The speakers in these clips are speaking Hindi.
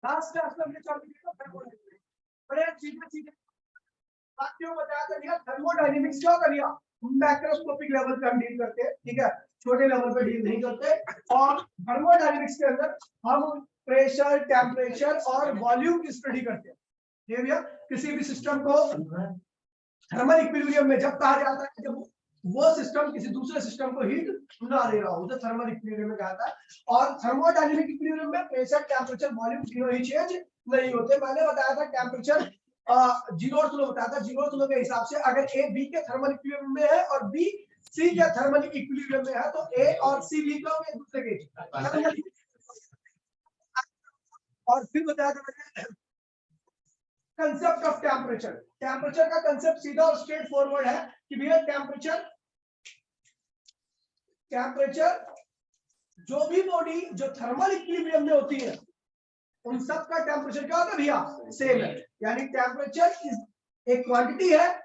लास्ट क्लास में हमने चल थर्मोडायनेमिक्स बड़े चीजें बात क्यों बताया था भैया थर्मोडायनेमिक्स क्या कर लिया मैक्रोस्कोपिक लेवल पे हम डील करते हैं, ठीक है, छोटे लेवल पे डील नहीं करते। और थर्मोडायनेमिक्स के अंदर हम प्रेशर, टेम्परेचर और वॉल्यूम की स्टडी करते हैं। ये भैया किसी भी सिस्टम को थर्मल इक्विलिब्रियम में जब कहा जाता है जब वो सिस्टम किसी दूसरे सिस्टम को हीट ना दे रहा हो, उसे थर्मल इक्विलिब्रियम में कहा जाता है। और थर्मोडायनेमिक इक्विलिब्रियम में प्रेशर, टेम्परेचर, वॉल्यूम तीनों ही चेंज नहीं होते। मैंने बताया था टेम्परेचर जीरो फ्लो बताया था। जीरो फ्लो के हिसाब से अगर ए बी के थर्मल इक्विलिब्रियम में है और बी सी के थर्मल इक्विलिब्रियम में है तो ए और सी भी का एक दूसरे के। और फिर बताया था कंसेप्ट ऑफ टेम्परेचर। टेम्परेचर का कंसेप्ट सीधा और स्ट्रेट फॉरवर्ड है कि भैया टेम्परेचर जो भी बॉडी जो थर्मल इक्विलिब्रियम में होती है उन सब का टेम्परेचर क्या होता है भैया, सेम है। यानी टेम्परेचर एक क्वांटिटी है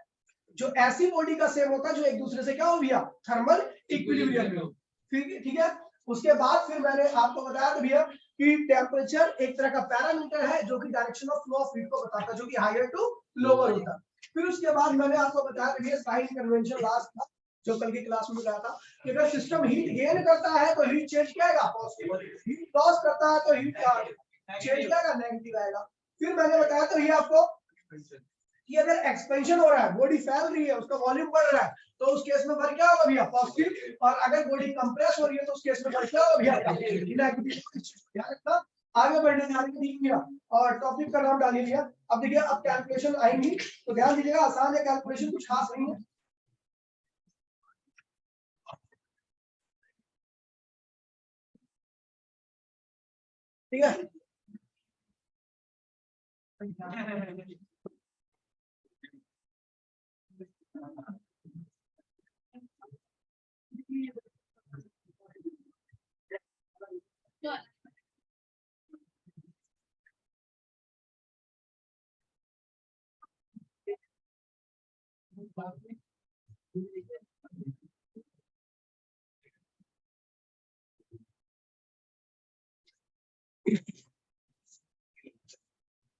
जो ऐसी बॉडी का सेम होता है जो एक दूसरे से क्या हो भैया, थर्मल इक्विलिब्रियम में हो। ठीक है। उसके बाद फिर मैंने आपको बताया था भैया कि टेम्परेचर एक तरह का पैरामीटर है जो कि direction of flow of heat को बताता है, जो कि हायर टू लोअर होता है। फिर उसके बाद मैंने आपको बताया था भैया साइन कन्वेंशन लास्ट था जो कल की क्लास में बताया था कि अगर सिस्टम हीट गेन करता है तो हीट चेंज क्या आएगा, पॉजिटिव। हीट लॉस करता है तो हीट चेंज क्या आएगा, नेगेटिव आएगा। फिर मैंने बताया था भैया आपको कि अगर एक्सपेंशन हो रहा है, बॉडी फैल रही है, उसका वॉल्यूम बढ़ रहा है तो उस केस में वर्क क्या होगा भैया, पॉजिटिव। और अगर बॉडी कंप्रेस हो रही है तो उस केस में वर्क क्या होगा भैया, नेगेटिव। आगे बढ़ने जा रही है और टॉपिक का नाम डाल लिया। अब देखिए अब कैलकुलेशन आएंगी तो ध्यान दीजिएगा, आसान है कैलकुलेशन, कुछ खास नहीं है। ठीक है।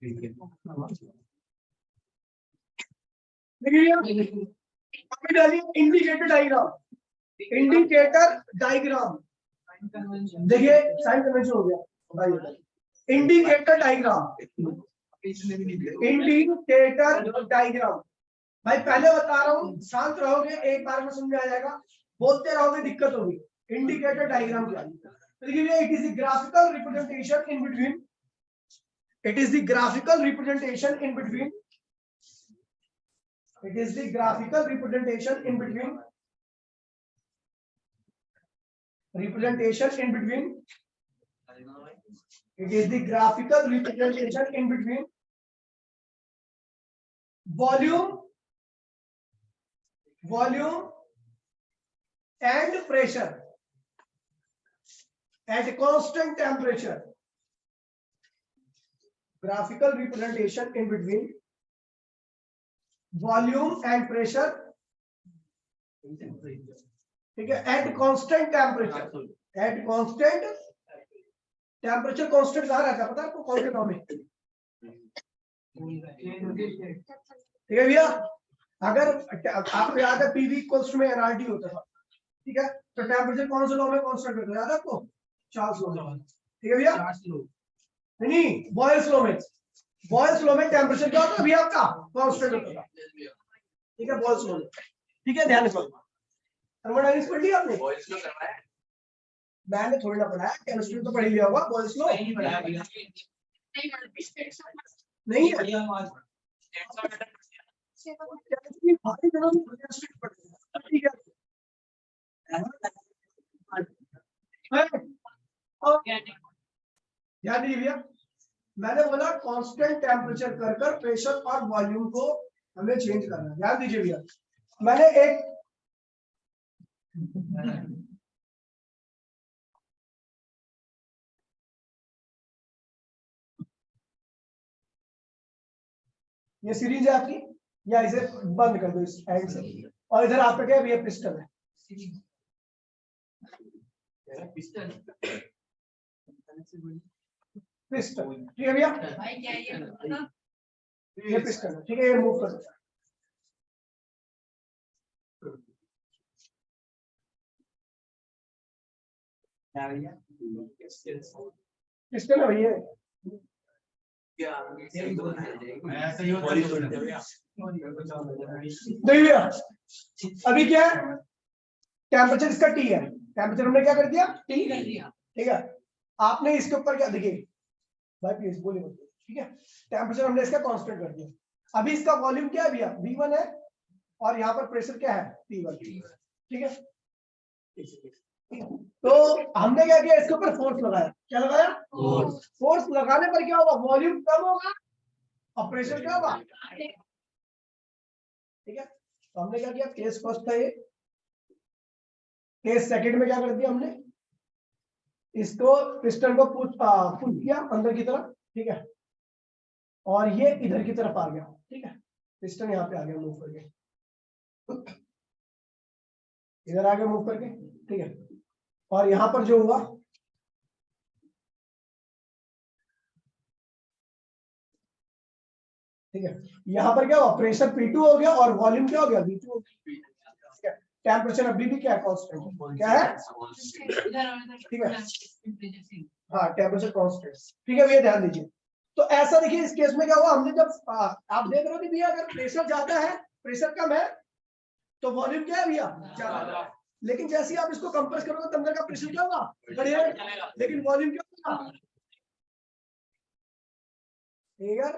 इंडिकेटर डायग्राम, इंडिकेटर डायग्राम देखिए साइन कन्वेंशन हो गया। इंडिकेटर डायग्राम, इंडिकेटर डायग्राम भाई पहले बता रहा हूँ, शांत रहोगे एक बार में समझ आ जाएगा, बोलते रहोगे दिक्कत होगी। इंडिकेटर डायग्राम क्या है? It is the graphical representation in between, it is the graphical representation in between, it is the graphical representation in between, representation in between, it is the graphical representation in between volume and pressure at constant temperature. Graphical representation in between volume and pressure, ठीक है, at constant temperature, at constant temperature। constant कहाँ रहता है पता है आपको, कौन से फॉर्म में? ठीक है भैया, अगर आपको याद है पीवी इक्वल्स टू में एनआरटी होता था, ठीक है, तो टेम्परेचर कौन से लॉ में कांस्टेंट होता है, याद है आपको? चार्ल्स लॉ में। ठीक है भैया, नहीं बॉयल्स लॉ में, बॉयल्स लॉ में टेम्परेचर क्या होता है भैया आपका, कांस्टेंट होता है। ठीक है, बॉयल्स लॉ में। ठीक है, ध्यान रखो। थर्मोडायनामिक्स पढ़ लिया आपने? बॉयल्स लॉ करना है, मैंने थोड़ी ना पढ़ा है, केमिस्ट्री तो पढ़ लिया होगा। बॉयल्स लॉ नहीं पढ़ा है नहीं है, ध्यान दीजिए भैया, मैंने बोला कांस्टेंट टेम्परेचर कर प्रेशर और वॉल्यूम को हमें चेंज करना है। ध्यान दीजिए भैया, मैंने एक ये सीरीज है आपकी, या इसे बंद कर दो इस एंड से, और इधर आपका क्या है, पिस्टन है। पिस्टन पिस्टन, ठीक है भैया, ये पिस्टन है, ठीक है, ये मूव कर सकता है। पिस्टन है भैया, भैया अभी क्या है, टेम्परेचर इसका टी है, टेम्परेचर हमने क्या कर दिया, टी कर दिया, ठीक है। आपने इसके ऊपर क्या, देखिए भाई प्लीज बोलिए, ठीक है, टेम्परेचर हमने इसका कांस्टेंट कर दिया। अभी इसका वॉल्यूम क्या है भैया, V1 है, और यहाँ पर प्रेशर क्या है, P1, ठीक है। तो हमने क्या किया, इसके ऊपर फोर्स लगाया, क्या लगाया, फोर्स लगाने पर क्या होगा, वॉल्यूम कम होगा और प्रेशर क्या होगा, ठीक है। तो हमने क्या किया, केस फर्स्ट था ये, केस सेकंड में क्या कर दिया हमने, इसको पिस्टन को पुश किया अंदर की तरफ, ठीक है, और ये इधर की तरफ आ गया, ठीक है, पिस्टन यहाँ पे आ गया मूव करके, इधर आ गया मूव करके, ठीक है। और यहाँ पर जो हुआ, ठीक है, यहाँ पर क्या हुआ, प्रेशर P2 हो गया और वॉल्यूम क्या हो गया, V2 हो गया। टेम्परेचर अभी भी क्या है, कांस्टेंट, क्या है, ठीक है, हाँ टेम्परेचर कांस्टेंट, ठीक है भैया, ध्यान दीजिए। तो ऐसा देखिए, इस केस में क्या हुआ, हमने जब आप देख रहे हो कि भैया अगर प्रेशर ज्यादा है, प्रेशर कम है, तो वॉल्यूम क्या है भैया, ज्यादा। लेकिन जैसे ही आप इसको कंप्रेस करोगे तो अंदर का प्रेशर क्या होगा, बढ़ेगा, लेकिन वॉल्यूम क्या होगा, अगर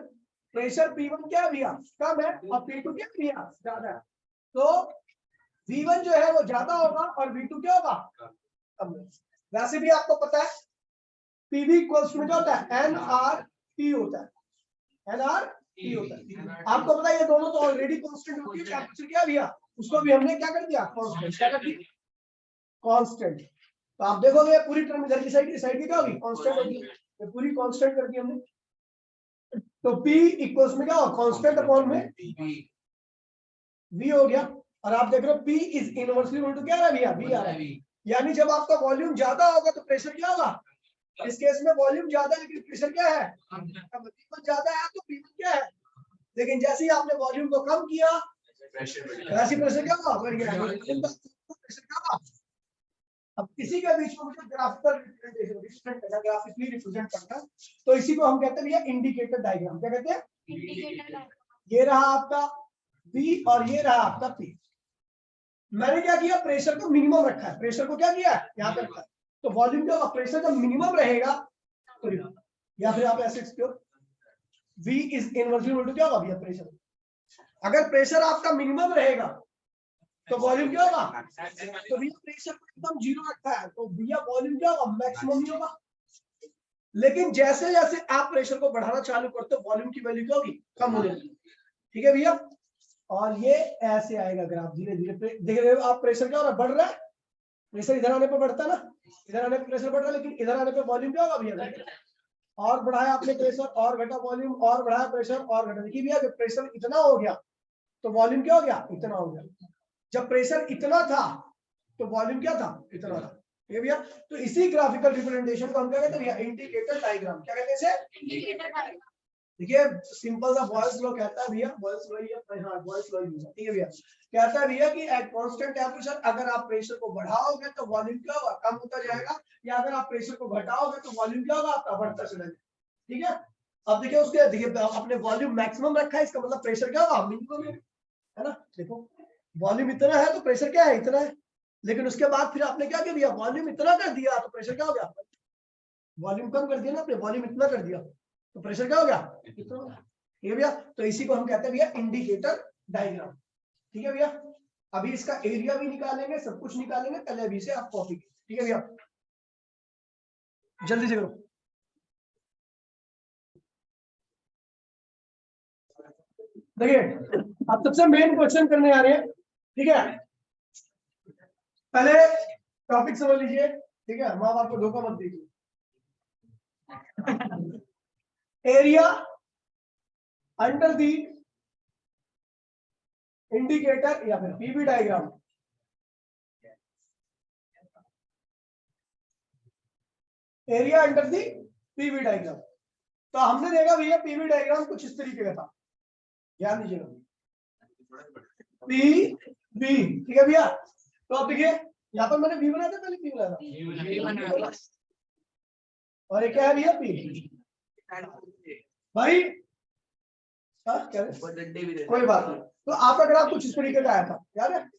प्रेशर P1 क्या है भैया, कम है, और P2 क्या है भैया, ज्यादा है, तो V1 जो है वो ज्यादा होगा और V2 क्या होगा, कम। वैसे भी आपको पता है PV इक्वल्स में क्या होता है, NRT होता है, NRT होता है, आपको पता है ये दोनों तो ऑलरेडी कांस्टेंट होती है, टेम्परेचर क्या भैया, उसको भी हमने क्या कर दिया, कांस्टेंट, क्या कर दिया, कांस्टेंट। तो आप देखोगे पूरी टर्म इधर की साइड की क्या होगी, कांस्टेंट होगी, ये पूरी कांस्टेंट कर दी हमने। तो P इक्वल्स में क्या होगा, कांस्टेंट अपॉन में V हो गया, और आप देख रहे हो P is inversely equal to क्या आ रहा है भैया, V आ रहा है, यानी जब आपका वॉल्यूम ज्यादा होगा तो प्रेशर क्या होगा, इस केस में वॉल्यूम ज्यादा है लेकिन प्रेशर क्या है, P1 ज्यादा है तो P1 क्या है, लेकिन जैसे ही आपने वॉल्यूम को कम किया वैसे प्रेशर क्या होगा, बढ़ गया, प्रेशर क्या होगा। अब इसी के बीच में मुझे ग्राफिकल रिप्रेजेंटेशन करना, ग्राफिकली रिप्रेजेंट करना, तो इसी को हम कहते हैं भैया इंडिकेटर डायग्राम, क्या कहते हैं, ये रहा आपका V और ये रहा आपका P। मैंने क्या किया, प्रेशर को मिनिमम रखा है, प्रेशर को क्या किया यहाँ पे रखा है, तो वॉल्यूम क्या होगा, प्रेशर जब मिनिमम रहेगा तो, या फिर आप ऐसे लिखते हो V is inversely equal to क्या होगा भैया, प्रेशर, अगर प्रेशर आपका मिनिमम रहेगा तो वॉल्यूम क्या होगा, तो भैया प्रेशर एकदम जीरो रखा है तो भैया वॉल्यूम क्या होगा, मैक्सिमम ही होगा। लेकिन जैसे जैसे आप प्रेशर को बढ़ाना चालू करते हो वॉल्यूम की वैल्यू क्या होगी, कम हो जाएगी, ठीक है भैया। और ये ऐसे आएगा ग्राफ, धीरे धीरे देख रहे हो आप, प्रेशर क्या हो रहा है, बढ़ रहा है, प्रेशर इधर आने पर बढ़ता है ना, इधर आने पर प्रेशर बढ़ रहा है, लेकिन इधर आने पर वॉल्यूम क्या होगा भैया, और बढ़ाया आपने प्रेशर और घटा वॉल्यूम, और बढ़ाया प्रेशर और घटा, देखिए भैया जब प्रेशर इतना हो गया तो वॉल्यूम क्या हो गया, इतना हो गया, जब प्रेशर इतना था तो वॉल्यूम क्या था, इतना था, ये भैया। तो इसी ग्राफिकल रिप्रेजेंटेशन को हम क्या कहते हैं भैया, इंडिकेटर डायग्राम, क्या कहते हैं इसे, देखिए सिंपल सा बॉयल्स लॉ कहता है भैया, बॉयल्स लॉ ही है, हां बॉयल्स लॉ यूज है, ठीक है भैया, कहता है भैया कि एट कांस्टेंट टेंपरेचर अगर आप प्रेशर को बढ़ाओगे तो वॉल्यूम क्या होगा, कम होता जाएगा, या अगर आप प्रेशर को घटाओगे तो वॉल्यूम क्या होगा आपका, बढ़ता चलेगा, ठीक है। अब देखिए उसके, देखिए आपने वॉल्यूम मैक्सिमम रखा है, इसका मतलब प्रेशर क्या होगा, मिनिमम है ना, देखो वॉल्यूम इतना है तो प्रेशर क्या है, इतना है, लेकिन उसके बाद फिर आपने क्या किया भैया, वॉल्यूम इतना कर दिया तो प्रेशर क्या हो गया, वॉल्यूम कम कर दिया ना आपने, वॉल्यूम इतना कर दिया तो प्रेशर क्या हो गया, इतना हो गया, ठीक है भैया। तो इसी को हम कहते हैं भैया इंडिकेटर डायग्राम, ठीक है भैया। अभी इसका एरिया भी निकालेंगे, सब कुछ निकालेंगे, पहले अभी से आप कॉपी, ठीक है भैया, जल्दी से करो। देखिए आप सबसे मेन क्वेश्चन करने आ रहे हैं, ठीक है, पहले टॉपिक समझ लीजिए, ठीक है, माँ बाप को धोखा मत दीजिए। एरिया अंडर दी इंडिकेटर या फिर PV diagram, area under the PV diagram, तो हमने देखा भैया पीवी डायग्राम कुछ इस तरीके का था, ध्यान दीजिएगा, पी बी, ठीक है भैया। तो अब देखिए यहाँ पर मैंने बी बनाया था, पहले पी बनाया था, और ये क्या है भैया पी। भाई क्या कोई बात नहीं। तो आपका ग्राफ कुछ इस तरीके का आया था, याद है?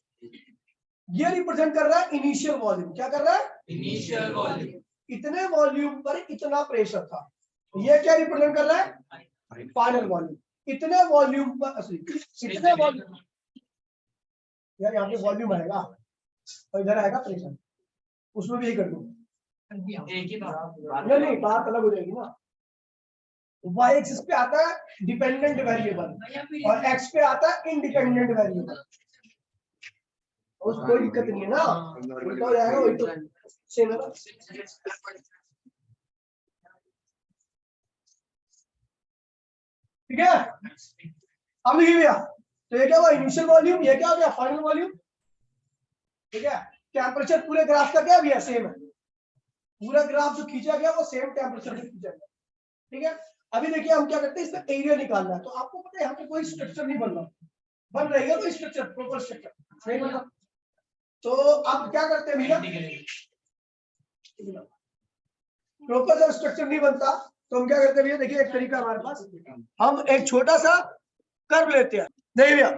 ये रिप्रेजेंट कर रहा है इनिशियल वॉल्यूम। क्या कर रहा है? Initial volume. इतने वॉल्यूम पर इतना प्रेशर था। ये क्या रिप्रेजेंट कर रहा है? Final volume. इतने वॉल्यूम पर, इतने वॉल्यूम, यार यहाँ पे वॉल्यूम आएगा और इधर आएगा प्रेशर, उसमें भी यही कर दूंगा। एक ही बात नहीं, बात अलग हो जाएगी ना। वाई एक्सिस पे आता है डिपेंडेंट वेरिएबल और एक्स पे आता है इंडिपेंडेंट वेरिएबल। उस कोई दिक्कत नहीं है ना, उल्टा हो जाएगा, वही तो सेम है ना। ठीक है, अब लिखिए भैया, तो ये क्या हुआ? Initial volume. ये क्या हो गया? Final volume. ठीक है, टेम्परेचर पूरे ग्राफ का क्या भैया? सेम है। पूरा ग्राफ जो खींचा गया वो सेम टेम्परेचर से खींचा गया। ठीक है, अभी देखिए हम क्या करते हैं, इसका एरिया निकालना है। तो आपको पता है यहाँ पे कोई स्ट्रक्चर नहीं बन रहा, बन रहेगा कोई स्ट्रक्चर, प्रॉपर स्ट्रक्चर नहीं बन रहा। तो अब क्या करते हैं भैया, प्रॉपर जब स्ट्रक्चर नहीं बनता तो हम क्या करते हैं भैया, देखिए एक तरीका हमारे पास, हम एक छोटा सा कर्व लेते हैं। नहीं भैया,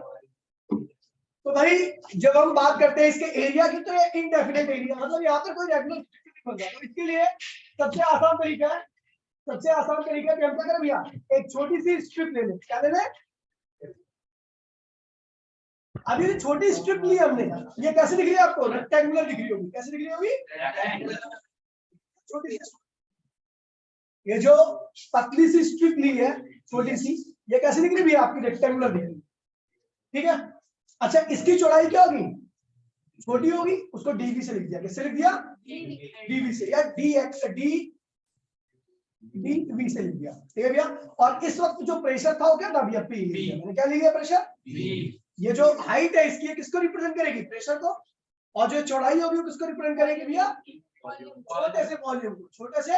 तो भाई जब हम बात करते हैं इसके एरिया की, तो ये इनडेफिनेट एरिया, मतलब यहाँ पर कोई रेगुलर नहीं बनता। तो इसके लिए सबसे आसान तरीका है, सबसे आसान तरीका है हम क्या करें भैया, एक छोटी सी स्ट्रिप ले लें। क्या ले लें? अभी छोटी स्ट्रिप ली हमने, ये कैसे दिख रही है आपको? रेक्टेंगुलर दिख रही होगी। कैसे दिख रही होगी? छोटी सी। ये जो पतली सी स्ट्रिप ली है छोटी सी, ये कैसे दिख रही है आपकी? रेक्टेंगुलर दिख रही है। ठीक है, अच्छा इसकी चौड़ाई क्या होगी? छोटी होगी, उसको डीवी से लिख दिया। किससे लिख दिया? डीवी से, या डी एक्स डी से लिख दिया। ठीक है भैया, और इस वक्त जो प्रेशर था वो क्या था भैया? पी। मैंने क्या लिख दिया? Pressure P. ये जो हाइट है इसकी, किसको रिप्रेजेंट करेगी? प्रेशर को। और जो चौड़ाई होगी वो किसको रिप्रेजेंट करेगी भैया? छोटे से वॉल्यूम को। छोटे से,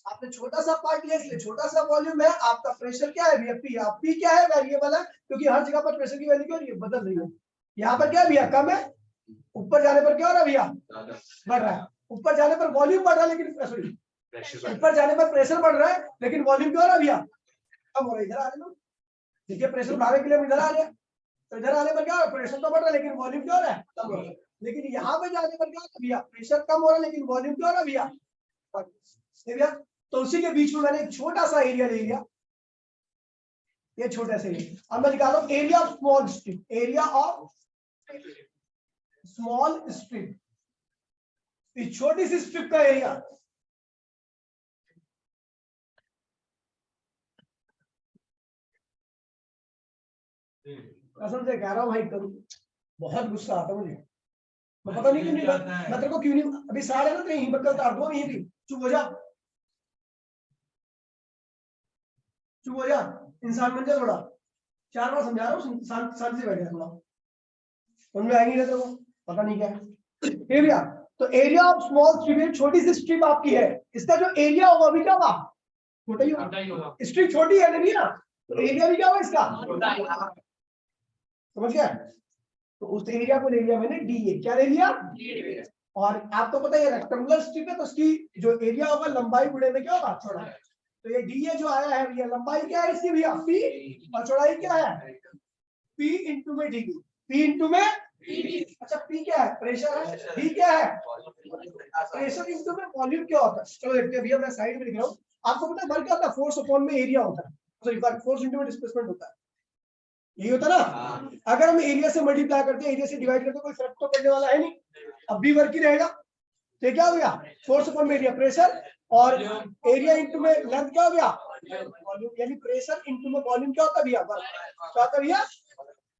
आपने छोटा सा पार्ट लिया इसलिए छोटा सा वॉल्यूम है। आपका प्रेशर क्या है भैया? पी। आप पी क्या है? वेरिएबल है, क्योंकि हर जगह पर प्रेशर की वैल्यू क्या हो रही है? बदल रही है। यहाँ पर क्या है भैया? कम है, ऊपर जाने पर क्या हो रहा है भैया? बढ़ रहा है। ऊपर जाने पर वॉल्यूम बढ़ रहा है, लेकिन ऊपर जाने पर प्रेशर बढ़ रहा है, लेकिन वॉल्यूम क्या हो रहा है भैया? कम हो रहा है। इधर आ रहे, देखिए प्रेशर बढ़ाने के लिए हम इधर आ रहे हैं, तो इधर आने पर क्या हो रहा है? प्रेशर तो बढ़ रहा है, लेकिन वॉल्यूम क्या हो रहा है? कम हो रहा है। लेकिन यहाँ पे जाने पर क्या हो रहा है भैया? प्रेशर कम हो रहा है, लेकिन वॉल्यूम क्या हो रहा है भैया? भैया तो उसी के बीच में मैंने एक छोटा सा एरिया ले लिया, ये छोटा सा एरिया। अब मैं निकालो area of small strip. Area of small strip, इस छोटी सी स्ट्रिप का एरिया। कसम से कह रहा हूं भाई, करूं बहुत गुस्सा आता मुझे। मैं पता नहीं क्यों नहीं, मैं तेरे को क्यों नहीं, अभी सारे ना तेरी हिम्मत करता हूं, यहीं भी चुप हो जा, चुप हो जा, इंसान बन जा थोड़ा। 4 बार समझा रहा हूँ, शांति से बैठ जा थोड़ा, समझ में आएगी तेरे को, पता नहीं क्या है। एरिया, तो एरिया ऑफ स्मॉल स्ट्रिप, छोटी सी स्ट्रिप आपकी है, इसका जो एरिया होगा अभी क्या होगा? छोटा ही होगा। स्ट्रिप छोटी है नहीं ना, तो एरिया भी क्या होगा इसका? समझ गया? तो उस एरिया को ले लिया मैंने डी। क्या ले लिया? और आपको पता है रेक्टेंगुलर स्ट्रिप है, तो उसकी जो एरिया होगा लंबाई गुणे में क्या होगा? चौड़ाई। तो ये डी जो आया है भैया, लंबाई क्या है इसकी भैया? पी, और चौड़ाई क्या है? पी इंटू में डी। पी इंटू में, अच्छा पी क्या है? प्रेशर है। डी क्या है? प्रेशर इंटू में वॉल्यूम क्या होता है? चलो देखते हैं भैया, मैं साइड में लिख रहा हूँ। आपको पता है वर्क क्या होता है? फोर्स अपॉन में एरिया होता है, सॉरी फोर्स इंटू में डिस्प्लेसमेंट होता है, यही होता है ना। अगर हम एरिया से मल्टीप्लाई करते हैं, एरिया से डिवाइड करते हैं, कोई फर्क तो पड़ने वाला है नहीं, अब भी वर्क ही रहेगा। तो क्या हो गया? फोर्स अपॉन में एरिया, प्रेशर, और एरिया इंटू में लेंथ क्या हो गया? वॉल्यूम। यानी प्रेशर इंटू में वॉल्यूम क्या होता है भैया? वर्क। क्या होता है भैया?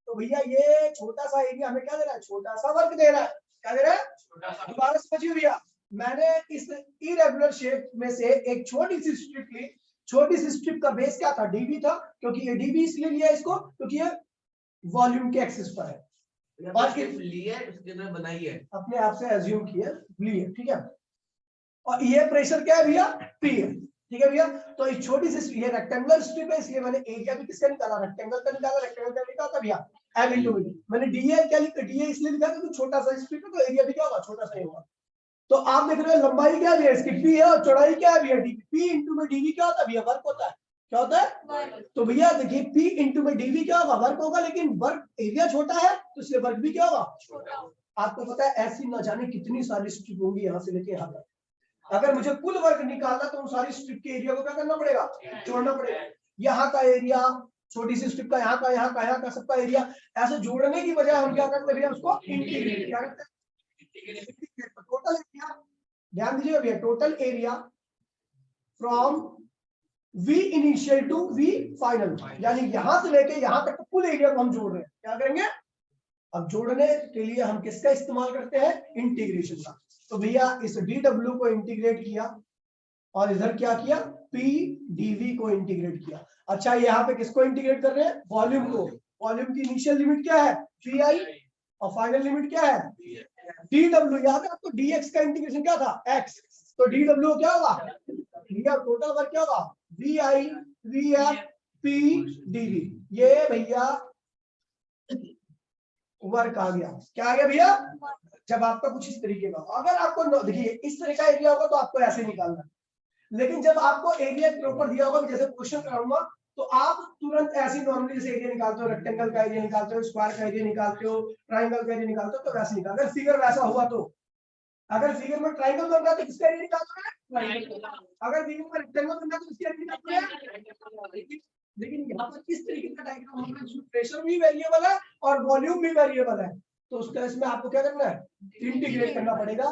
तो भैया ये छोटा सा एरिया हमें क्या दे रहा है? छोटा सा वर्क दे रहा है। क्या दे रहा है? दोबारा समझिए भैया, मैंने इस इरेगुलर शेप में से एक छोटी सी स्ट्रिप ली। छोटी सी स्ट्रिप का बेस क्या था? डीबी था, क्योंकि ये डीबी इसलिए लिया इसको क्योंकि ये वॉल्यूम के एक्सिस पर है। और लिए उसके अंदर बनाई है, अपने आप से एज्यूम किया, ली है, ठीक है। और ये प्रेशर क्या है भैया? पी है। ठीक है भैया। तो इस छोटी सी ये रेक्टेंगुलर स्ट्रिप है, इसलिए मैंने एरिया भी किसका निकाला, रेक्टेंगल का निकाला। रेक्टेंगल का लिखा था भैया एल इंटू बी। मैंने डीए क्या लिखा, डीए इसलिए लिखा क्योंकि छोटा सा स्ट्रिप है तो एरिया भी क्या होगा, छोटा सा ही होगा। तो आप देख रहे हो लंबाई क्या है इसकी, पी है, और चौड़ाई क्या है भैया, डी। पी इंटू में डीवी क्या होता है भैया, वर्क होता है। क्या होता है, तो भैया देखिए पी इंटू में डीवी क्या होगा, वर्क होगा, लेकिन वर्क एरिया छोटा है तो इसलिए वर्क भी क्या होगा। आपको पता है ऐसी न जाने कितनी सारी स्ट्रिप होंगी यहाँ से लेके यहाँ तक। अगर मुझे कुल वर्क निकालना तो उन सारी स्ट्रिप के एरिया को क्या करना पड़ेगा, जोड़ना पड़ेगा। यहाँ का एरिया, छोटी सी स्ट्रिप का, यहाँ का, यहाँ का, यहाँ का, सबका एरिया ऐसे जोड़ने की बजाय हम क्या करते हैं उसको इंटीग्रेट, क्या करते हैं, टोटल एरिया। ध्यान दीजिएगा भैया, total area from V initial to V final, यानी यहां से लेके यहां तक कुल एरिया को हम जोड़ रहे हैं। क्या करेंगे, अब जोड़ने के लिए हम किसका इस्तेमाल करते हैं, इंटीग्रेशन का। तो भैया इस dw को इंटीग्रेट किया और इधर क्या किया, पी डीवी को इंटीग्रेट किया। अच्छा यहाँ पे किसको इंटीग्रेट कर रहे हैं, वॉल्यूम को। वॉल्यूम की इनिशियल लिमिट क्या है, पी आई, और फाइनल लिमिट क्या है, dw। यहाँ पे आपको dx का इंटीग्रेशन क्या था, x, तो dw क्या होगा भैया, टोटल वर्क क्या होगा, V I V F P DV. ये भैया वर्क आ गया। क्या आ गया भैया, जब आपका कुछ इस तरीके का, अगर आपको देखिए इस तरह का एरिया होगा तो आपको ऐसे निकालना है, लेकिन जब आपको एरिया प्रॉपर दिया होगा, जैसे क्वेश्चन कराऊंगा तो आप तुरंत ऐसे नॉर्मली जैसे एरिया निकालते हो, रेक्टेंगल का एरिया निकालते हो, स्क्वायर का एरिया निकालते हो, ट्राइंगल का एरिया निकालते हो, तो वैसे निकाल। अगर फिगर वैसा हुआ तो, अगर फिगर में ट्राइंगल बन रहा है तो किसका एरिया निकालते हैं, अगर फिगर में रेक्टेंगल बन रहा है तो किसका एरिया निकालते हैं। लेकिन यहाँ पर किस तरीके का डायग्राम होगा, जिसमें प्रेशर भी वेरिएबल है और वॉल्यूम भी वेरिएबल है, तो उस केस में आपको क्या करना है, इंटीग्रेट करना पड़ेगा।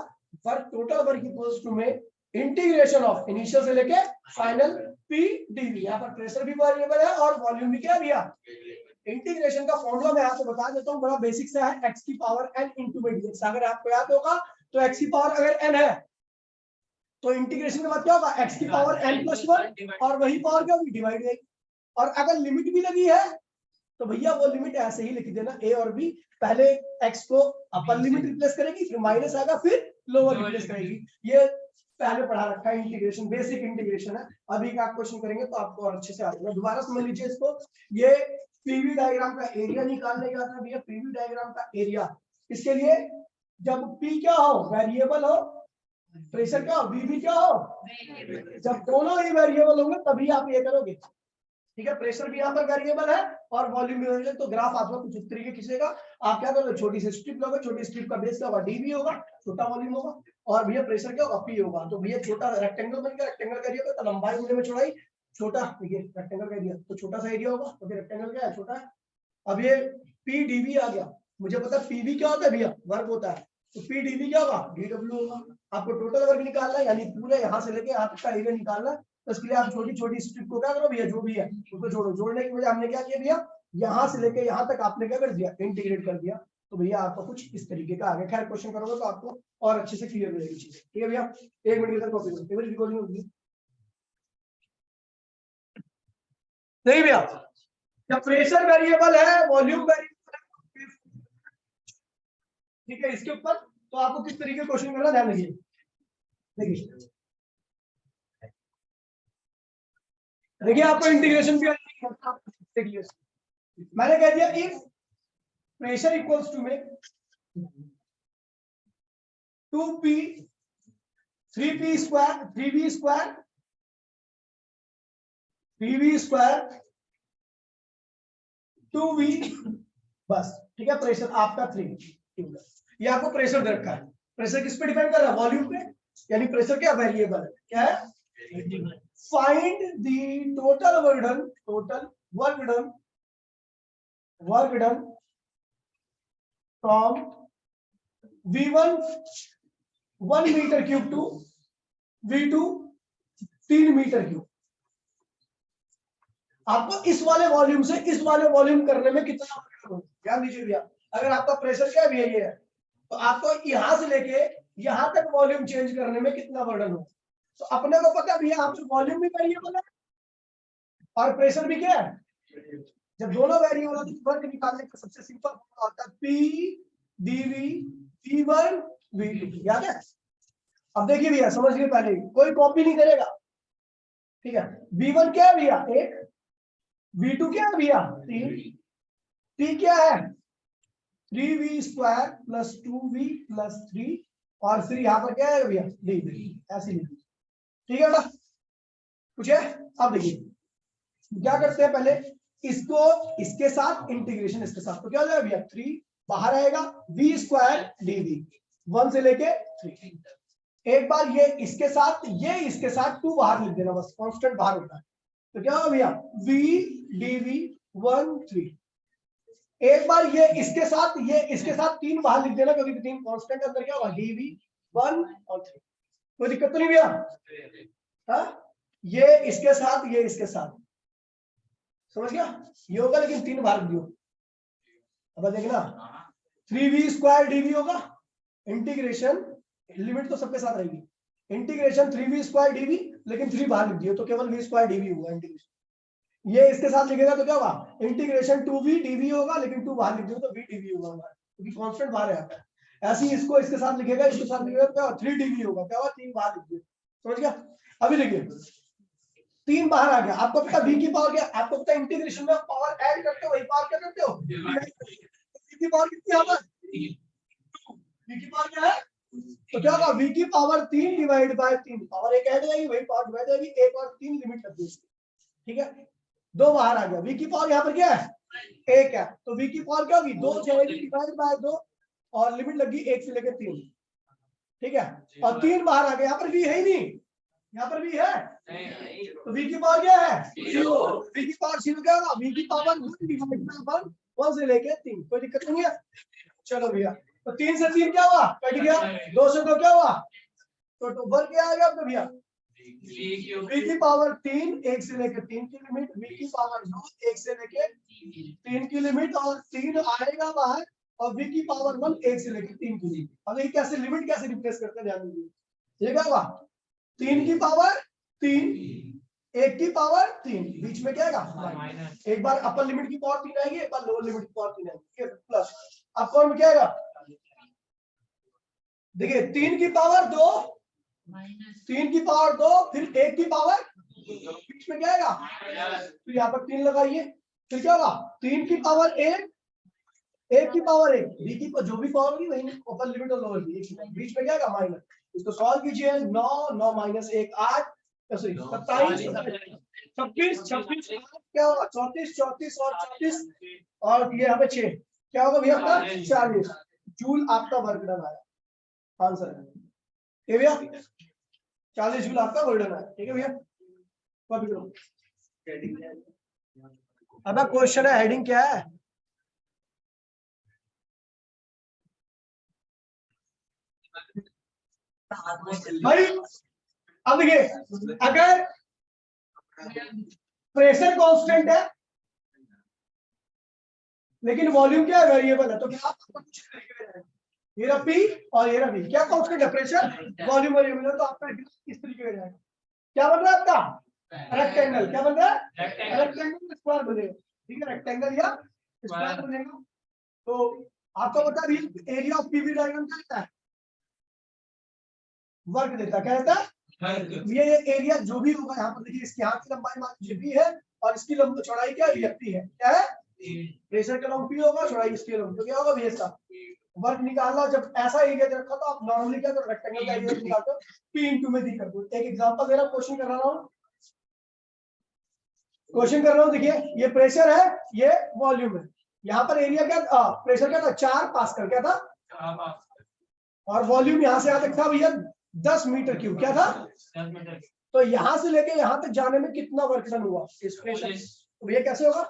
Work, total work equals to में इंटीग्रेशन ऑफ इनिशियल से लेके फाइनल पी डीवी। यहाँ पर प्रेशर भी वेरिएबल है और वॉल्यूम भी क्या भैया। इंटीग्रेशन का फॉर्मूला मैं आपको बता देता हूँ, बड़ा बेसिक सा है, x की पावर n इंटू में dx। अगर आपको याद होगा तो x की पावर अगर n है तो इंटीग्रेशन के बाद क्या होगा, x की पावर n प्लस 1, और वही पावर क्या होगी, डिवाइड हो जाएगी। और अगर लिमिट भी लगी है तो भैया वो लिमिट ऐसे ही लिख देना, a और b, पहले x को अपर लिमिट रिप्लेस करेगी, फिर माइनस आएगा, फिर लोअर रिप्लेस करेगी। ये पहले पढ़ा रखा है, इंटीग्रेशन, बेसिक इंटीग्रेशन है। अभी का क्वेश्चन करेंगे तो आपको और अच्छे से आ जाएगा। दोबारा समझ लीजिए इसको, ये पीवी डायग्राम का एरिया निकालने का था भैया, पीवी डायग्राम का एरिया। इसके लिए जब p क्या हो, वेरिएबल हो, प्रेशर क्या हो, वी क्या हो, जब दोनों ही वेरिएबल होंगे तभी आप ये करोगे। ठीक है, प्रेशर भी यहाँ पर वेरिएबल है और वॉल्यूम भी वेरिएबल, तो ग्राफ आपको कुछ इस तरीके खींचेगा। आप क्या करोगे, छोटी सी स्ट्रिप लोगे, छोटी स्ट्रिप का बेस क्या होगा, डीवी होगा, छोटा वॉल्यूम होगा, और भैया प्रेशर क्या होगा, पी होगा। तो भैया छोटा रेक्टेंगल बन गया, रेक्टेंगल का एरिया तो लंबाई गुणे में चौड़ाई, छोटा देखिए रेक्टेंगल का एरिया तो छोटा सा एरिया होगा, तो फिर रेक्टेंगल क्या है, छोटा है। अब ये पी डीवी आ गया, मुझे पता है पीवी क्या होता है भैया, वर्क होता है, तो पी डीवी क्या होगा, डीडब्ल्यू होगा। आपको टोटल वर्क निकालना है, यानी पूरे यहाँ से लेके यहाँ तक का एरिया निकालना है, तो इसके लिए आप छोटी छोटी स्ट्रिप को क्या करो भैया, जो भी है उसको जोड़ो। जोड़ने की वजह हमने क्या किया भैया, यहाँ से लेके यहाँ तक आपने क्या कर दिया, इंटीग्रेट कर दिया। तो भैया आपको कुछ इस तरीके का आगे, खैर क्वेश्चन करोगे तो आपको और अच्छे से क्लियर हो जाएगी चीजें। ठीक है भैया, 1 मिनट के अंदर कॉपी करो, रिकॉर्डिंग होगी नहीं भैया। जब प्रेशर वेरिएबल है, वॉल्यूम वेरिएबल है, ठीक है, इसके ऊपर तो आपको किस तरीके क्वेश्चन करना, ध्यान रखिए। देखिए देखिए आपको इंटीग्रेशन भी देखिए, मैंने कह दिया इफ प्रेशर इक्वल्स टू में 2p 3p square 3v square 3v square 2v, बस ठीक है। प्रेशर आपका 3, ये आपको प्रेशर दे रखा है। प्रेशर किस पे डिपेंड कर रहा है, वॉल्यूम पे, यानी प्रेशर क्या वेरिएबल है, क्या है। Find the total work done from v1 1 metre cube to v2 3 metre cube. आपको इस वाले वॉल्यूम से इस वाले वॉल्यूम करने में कितना ध्यान दीजिए भैया। अगर आपका प्रेशर क्या भी है, तो आपको यहां से लेके यहां तक वॉल्यूम चेंज करने में कितना बर्डन हो। तो अपने को पता है भैया, आपसे वॉल्यूम भी वेरिएबल है और प्रेशर भी क्या है। जब दोनों वेरिएबल है तो वर्क निकालने का सबसे सिंपल होता है पी डीवी v1 v2, याद है। अब देखिए भैया समझिए, पहले कोई कॉपी नहीं करेगा, ठीक है। V1 क्या है भैया 1, V2 क्या है भैया 3, T क्या है 3v square plus 2v plus 3 और फिर यहाँ पर क्या है भैया d, ऐसे लिखिए। ठीक है बेटा, कुछ है? अब देखिए क्या करते हैं, पहले इसको इसके साथ इंटीग्रेशन, इसके साथ तो क्या हो जाएगा भैया 3 बाहर आएगा, v स्क्वायर dv 1 से लेके 3। एक बार ये इसके साथ 2 बाहर लिख देना, बस कांस्टेंट बाहर होता है तो क्या होगा भैया v dv 1 3। एक बार ये इसके साथ 3 बाहर लिख देना, क्योंकि 3 कांस्टेंट अंदर क्या होगा dv 1 और 3। कोई दिक्कत तो नहीं भैया? हाँ, ये इसके साथ समझ गया, ये होगा लेकिन 3 बाहर लिख दियो। अब देखना 3v स्क्वायर dv होगा, इंटीग्रेशन लिमिट तो सबके साथ रहेगी, इंटीग्रेशन 3v स्क्वायर dv, लेकिन 3 बाहर लिख दियो तो केवल v स्क्वायर dv होगा इंटीग्रेशन। ये इसके साथ लिखेगा तो क्या होगा इंटीग्रेशन 2v dv होगा, लेकिन 2 बाहर लिख दियो तो v dv होगा, क्योंकि कांस्टेंट बाहर आता है। ऐसे ही इसको इसके साथ लिखेगा, इसके साथ लिखेगा तो क्या होगा 3 dv होगा, क्या होगा 3 बाहर लिख दियो। समझ गया? अभी देखिए 3 बाहर आ गया, आपको पता v की पावर क्या, आपको पता इंटीग्रेशन में पावर ऐड करते हो वही पावर क्या करते हो, v की पावर कितनी आता है, v की पावर क्या है, तो क्या होगा v की पावर 3 डिवाइड बाय 3, पावर एक ऐड जाएगी वही पावर डिवाइड जाएगी, 1 और 3 लिमिट लग गई। ठीक है, 2 बाहर आ गया, v की पावर यहाँ पर क्या है 1 है, तो v की पावर क्या होगी 2 जाएगी डिवाइड बाय 2 और लिमिट लगी 1 से लेकर 3। ठीक है, और 3 बाहर आ गया, यहाँ पर v है ही नहीं, यहाँ पर v है तो v की पावर क्या है 0, v की पावर 0 क्या होगा v की पावर 1 डिवाइड बाय 1 से लेके 3। कोई दिक्कत नहीं है? चलो भैया, तो 3 से 3 क्या हुआ कट गया, 2 से 2 क्या हुआ, तो वर्ग क्या आ गया आपका भैया v की पावर 3 1 से लेके 3 की लिमिट, v की पावर 2 1 से लेके 3 की लिमिट, और 3 आएगा बाहर, और v की पावर 1 1 से लेके 3 की लिमिट। अब ये कैसे लिमिट कैसे रिप्लेस करते हैं ध्यान दीजिए, ये क्या होगा 3 की पावर 3 1 की पावर 3, बीच में क्या आएगा एक बार अपर लिमिट की पावर 3 आएगी, एक बार लोअर लिमिट की पावर 3 आएगी, प्लस अब कौन में क्या आएगा, देखिए 3 की पावर 2 3 की पावर 2 फिर 1 की पावर बीच में क्या आएगा, तो यहाँ पर 3 लगाइए, फिर क्या होगा 3 की पावर 1 1 की पावर 1, b की जो भी पावर होगी वही अपर लिमिट और लोअर लिमिट, बीच में क्या आएगा माइनस। इसको सॉल्व कीजिए, 9 9 माइनस 1 8, सॉरी 27 26 26 क्या होगा 34 34 और 34 और ये यहाँ पे 6 क्या होगा भैया आपका 40 जूल आपका वर्क डन आया, आंसर है ये भैया 40 जूल आपका वर्क डन आया। ठीक है भैया, कॉपी करो। अब क्वेश्चन है हेडिंग क्या है, भाई अब देखिए अगर प्रेशर कांस्टेंट है लेकिन वॉल्यूम क्या है वेरिएबल है, तो क्या आपका कुछ ये रहा P और ये रहा V, क्या कांस्टेंट है प्रेशर, वॉल्यूम वेरिएबल है, तो आपका इस तरीके का जाएगा। क्या बन रहा है आपका रेक्टेंगल, क्या बन रहा है रेक्टेंगल स्क्वायर बनेगा। ठीक है, रेक्टेंगल या स्क्वायर बनेगा। तो आपको बता रही एरिया ऑफ पीवी डायग्राम क्या रहता है, वर्ग देता है, क्या रहता है ये एरिया जो भी होगा यहाँ पर देखिए, इसके हाथ की लंबाई मान लीजिए b है और इसकी चौड़ाई क्या है p है, क्या है प्रेशर का लंब p होगा, चौड़ाई इसकी लंब, तो क्या होगा भैया इसका वर्ग निकालना। जब ऐसा एरिया दे रखा तो आप नॉर्मली क्या करो रेक्टेंगल का एरिया निकालते हो p इंटू में दी कर दो। एक एग्जांपल दे रहा हूं, क्वेश्चन कर रहा हूं, क्वेश्चन कर रहा हूं, देखिए ये प्रेशर है ये वॉल्यूम है, यहाँ पर एरिया क्या प्रेशर क्या था 4 पास्कल क्या था, और वॉल्यूम यहाँ से यहाँ तक था भैया 10 मीटर क्यूब, क्या था 10 मीटर। तो यहाँ से लेके यहाँ तक जाने में कितना वर्क डन हुआ इस प्रेशर, तो भैया कैसे होगा,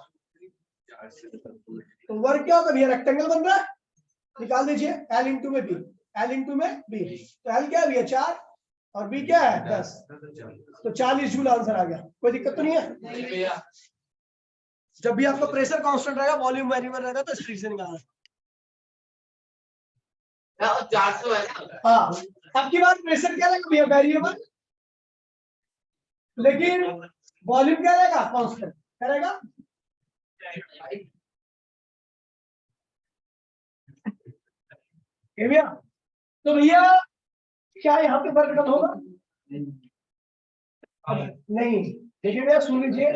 तो वर्क क्या होगा भैया रेक्टेंगल बन रहा है, निकाल दीजिए L इंटू में B, L इंटू में B, तो L क्या है भैया 4 और B क्या है 10, तो 40 जूल आंसर आ गया। कोई दिक्कत तो नहीं है? जब भी आपका प्रेशर कांस्टेंट रहेगा वॉल्यूम वेरिएबल रहेगा तो स्ट्रीक से निकालना। 400 है ना, हाँ अब की बात प्रेशर क्या रहेगा भैया वेरिएबल, लेकिन वॉल्यूम क्या रहेगा कांस्टेंट, क्या रहेगा भैया। तो भैया क्या यहाँ पे वर्क डन होगा, नहीं देखिए भैया सुन लीजिए,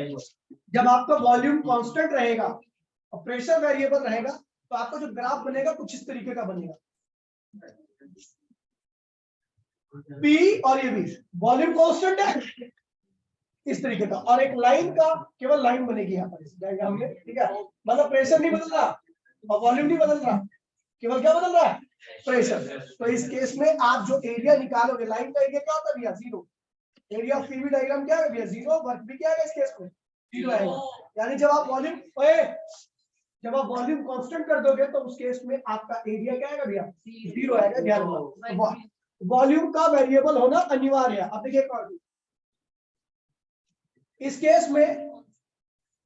जब आपका वॉल्यूम कांस्टेंट रहेगा और प्रेशर वेरिएबल रहेगा तो आपका जो ग्राफ बनेगा कुछ इस तरीके का बनेगा। पी और ये भी वॉल्यूम कांस्टेंट है इस तरीके का, और एक लाइन का केवल लाइन बनेगी यहाँ पर इस डायग्राम में, ठीक है। मतलब प्रेशर नहीं बदल रहा और वॉल्यूम नहीं बदल रहा, केवल क्या बदल रहा है, प्रेशर। तो इस केस में आप जो एरिया निकालोगे, लाइन का एरिया क्या होता है भैया, zero. Area of PV diagram क्या है भैया, जीरो। वर्क भी क्या है इस केस में, जीरो आएगा। यानी जब आप वॉल्यूम कांस्टेंट कर दोगे तो उस केस में आपका एरिया क्या आएगा भैया, जीरो आएगा। ध्यान रखना, वॉल्यूम का वेरिएबल होना अनिवार्य है। अब देखिए इस केस में